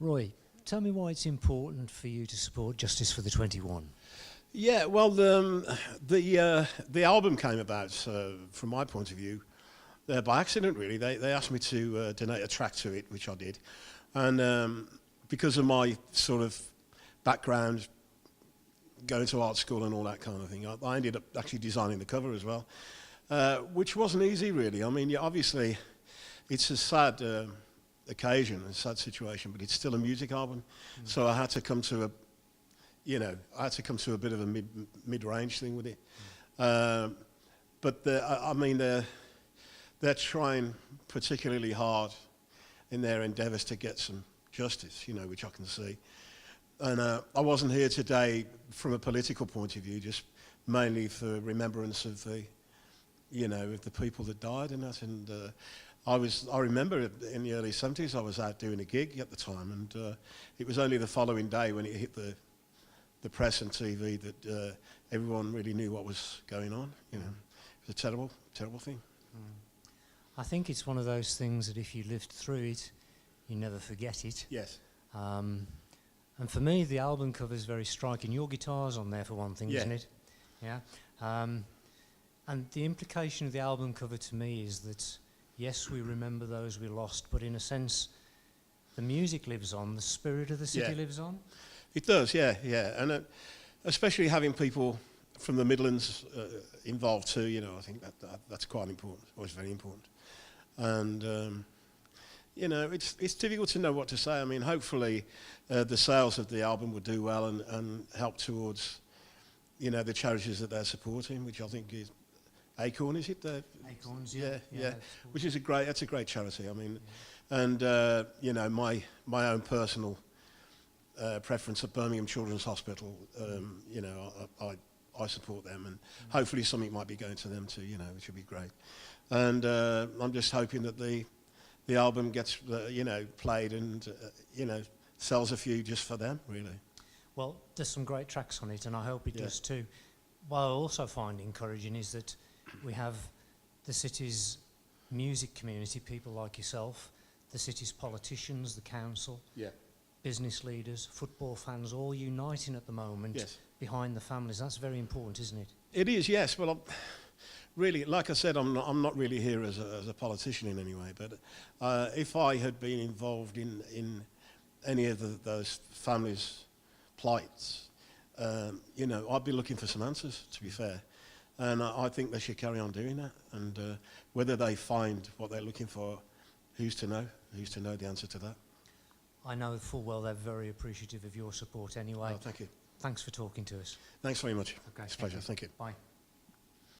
Roy, tell me why it's important for you to support Justice for the 21. Yeah, well, the album came about, from my point of view, by accident, really. They asked me to donate a track to it, which I did. And because of my sort of background, going to art school and all that kind of thing, I ended up actually designing the cover as well, which wasn't easy, really. I mean, yeah, obviously, it's a sad occasion, a sad situation, but it's still a music album. So I had to come to a bit of a mid-range thing with it. But they're trying particularly hard in their endeavours to get some justice, which I can see. And I wasn't here today from a political point of view, just mainly for remembrance of the people that died and that. And I remember in the early 70s I was out doing a gig at the time, and it was only the following day when it hit the press and TV that everyone really knew what was going on. It was a terrible, terrible thing. I think it's one of those things that if you lived through it, you never forget it. Yes. And for me, the album cover is very striking. Your guitar's on there for one thing, isn't it? Yeah. And the implication of the album cover to me is that, yes, we remember those we lost, but in a sense, the music lives on, the spirit of the city lives on. It does, yeah. And especially having people from the Midlands involved too, I think that's quite important, always very important. And, it's difficult to know what to say. I mean, hopefully the sales of the album will do well and help towards, the charities that they're supporting, which I think is Acorn, is it? Acorns, yeah. Which is that's a great charity. I mean, and, my own personal preference at Birmingham Children's Hospital, I support them, and hopefully something might be going to them too, which would be great. And I'm just hoping that the album gets, played and, sells a few just for them, really. Well, there's some great tracks on it, and I hope it does too. What I also find encouraging is that we have the city's music community, people like yourself, the city's politicians, the council, business leaders, football fans, all uniting at the moment behind the families. That's very important, isn't it? It is, yes. Well, really, like I said, I'm not really here as a politician in any way. But if I had been involved in any of those families' plights, I'd be looking for some answers, to be fair. And I think they should carry on doing that. And whether they find what they're looking for, who's to know? Who's to know the answer to that? I know full well they're very appreciative of your support anyway. Oh, thank you. Thanks for talking to us. Thanks very much. Okay, It's a pleasure. Thank you. Bye.